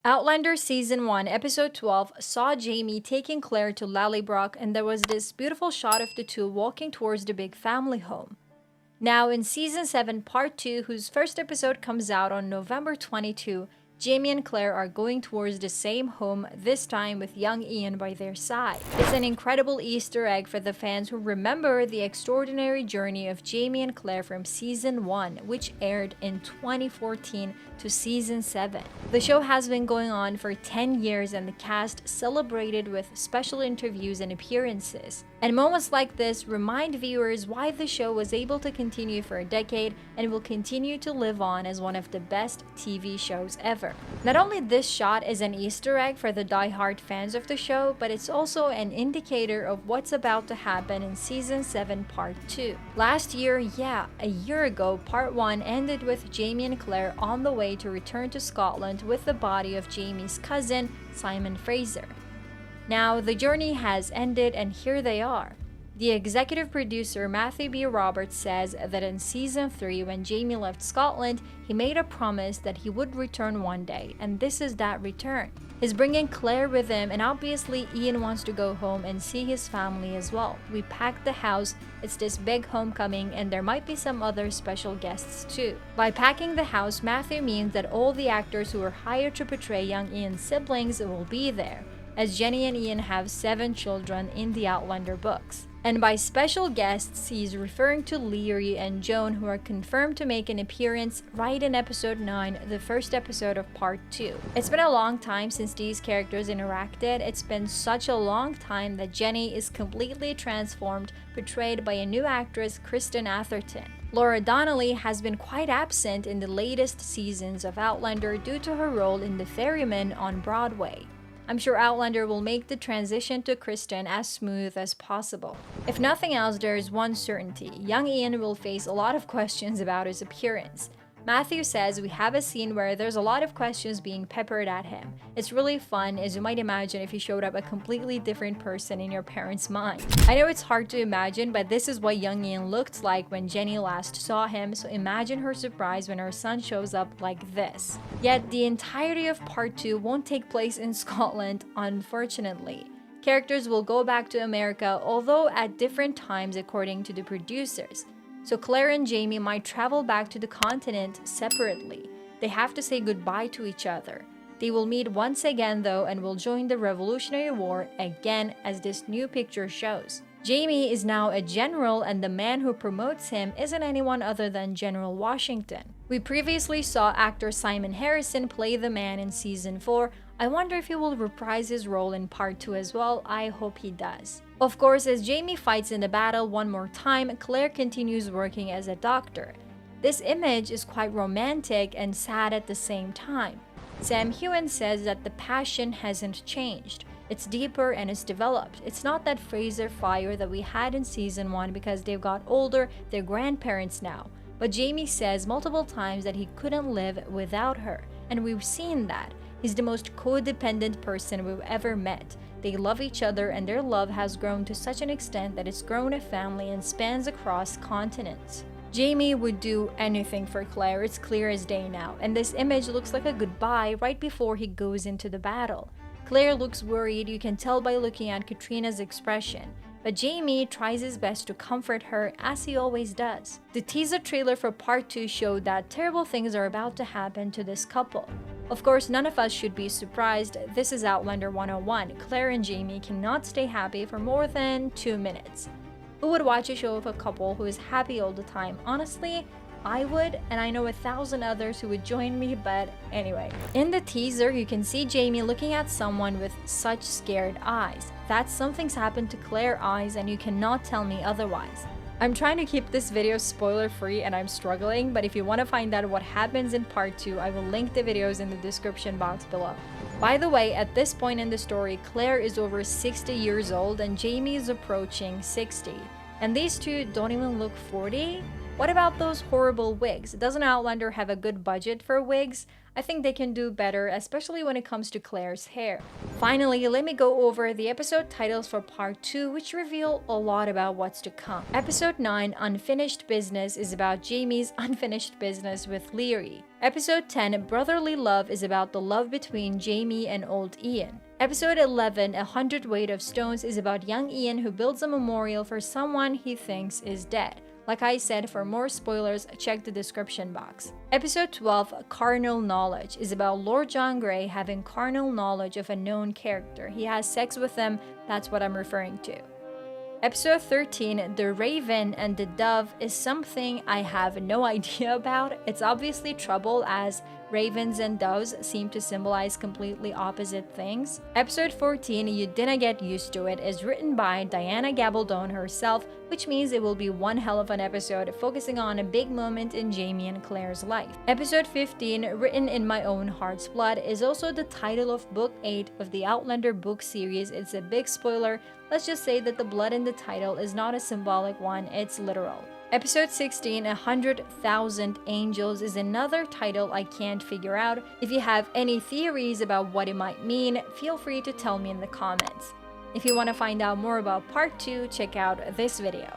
Outlander Season 1, Episode 12 saw Jamie taking Claire to Lallybrook, and there was this beautiful shot of the two walking towards the big family home. Now, in Season 7, Part 2, whose first episode comes out on November 22, Jamie and Claire are going towards the same home, this time with young Ian by their side. It's an incredible Easter egg for the fans who remember the extraordinary journey of Jamie and Claire from Season 1, which aired in 2014 to Season 7. The show has been going on for 10 years and the cast celebrated with special interviews and appearances. And moments like this remind viewers why the show was able to continue for a decade and will continue to live on as one of the best TV shows ever. Not only this shot is an Easter egg for the die-hard fans of the show, but it's also an indicator of what's about to happen in Season 7 Part 2. Last year, a year ago, Part 1 ended with Jamie and Claire on the way to return to Scotland with the body of Jamie's cousin, Simon Fraser. Now, the journey has ended and here they are. The executive producer Matthew B. Roberts says that in Season 3, when Jamie left Scotland, he made a promise that he would return one day, and this is that return. He's bringing Claire with him, and obviously Ian wants to go home and see his family as well. We packed the house, it's this big homecoming, and there might be some other special guests too. By packing the house, Matthew means that all the actors who were hired to portray young Ian's siblings will be there, as Jenny and Ian have 7 children in the Outlander books. And by special guests, he's referring to Leary and Joan, who are confirmed to make an appearance right in Episode 9, the first episode of Part 2. It's been a long time since these characters interacted. It's been such a long time that Jenny is completely transformed, portrayed by a new actress, Kristen Atherton. Laura Donnelly has been quite absent in the latest seasons of Outlander due to her role in The Ferryman on Broadway. I'm sure Outlander will make the transition to Kristen as smooth as possible. If nothing else, there is one certainty: young Ian will face a lot of questions about his appearance. Matthew says we have a scene where there's a lot of questions being peppered at him. It's really fun, as you might imagine if he showed up a completely different person in your parents' mind. I know it's hard to imagine, but this is what young Ian looked like when Jenny last saw him, so imagine her surprise when her son shows up like this. Yet, the entirety of Part 2 won't take place in Scotland, unfortunately. Characters will go back to America, although at different times according to the producers. So Claire and Jamie might travel back to the continent separately. They have to say goodbye to each other. They will meet once again though and will join the Revolutionary War again, as this new picture shows. Jamie is now a general, and the man who promotes him isn't anyone other than General Washington. We previously saw actor Simon Harrison play the man in Season 4. I wonder if he will reprise his role in Part 2 as well. I hope he does. Of course, as Jamie fights in the battle one more time, Claire continues working as a doctor. This image is quite romantic and sad at the same time. Sam Heughan says that the passion hasn't changed. It's deeper and it's developed. It's not that Fraser fire that we had in Season 1 because they've got older, they're grandparents now. But Jamie says multiple times that he couldn't live without her, and we've seen that. He's the most codependent person we've ever met. They love each other, and their love has grown to such an extent that it's grown a family and spans across continents. Jamie would do anything for Claire, it's clear as day now, and this image looks like a goodbye right before he goes into the battle. Claire looks worried, you can tell by looking at Katrina's expression. But Jamie tries his best to comfort her, as he always does. The teaser trailer for Part 2 showed that terrible things are about to happen to this couple. Of course, none of us should be surprised. This is Outlander 101. Claire and Jamie cannot stay happy for more than 2 minutes. Who would watch a show of a couple who is happy all the time? Honestly, I would, and I know 1,000 others who would join me, but anyway. In the teaser, you can see Jamie looking at someone with such scared eyes. That's something's happened to Claire's eyes, and you cannot tell me otherwise. I'm trying to keep this video spoiler free and I'm struggling, but if you want to find out what happens in Part 2, I will link the videos in the description box below. By the way, at this point in the story, Claire is over 60 years old and Jamie is approaching 60. And these two don't even look 40? What about those horrible wigs? Doesn't Outlander have a good budget for wigs? I think they can do better, especially when it comes to Claire's hair. Finally, let me go over the episode titles for part 2, which reveal a lot about what's to come. Episode 9, Unfinished Business, is about Jamie's unfinished business with Leary. Episode 10, Brotherly Love, is about the love between Jamie and old Ian. Episode 11, A Hundredweight of Stones, is about young Ian who builds a memorial for someone he thinks is dead. Like I said, for more spoilers, check the description box. Episode 12, Carnal Knowledge, is about Lord John Grey having carnal knowledge of a known character. He has sex with them, that's what I'm referring to. Episode 13, The Raven and the Dove, is something I have no idea about. It's obviously trouble, as ravens and doves seem to symbolize completely opposite things. Episode 14, You Dinna Get Used to It, is written by Diana Gabaldon herself, which means it will be one hell of an episode focusing on a big moment in Jamie and Claire's life. Episode 15, Written in My Own Heart's Blood, is also the title of Book 8 of the Outlander book series. It's a big spoiler. Let's just say that the blood in the title is not a symbolic one, it's literal. Episode 16, 100,000 Angels, is another title I can't figure out. If you have any theories about what it might mean, feel free to tell me in the comments. If you want to find out more about part 2, check out this video.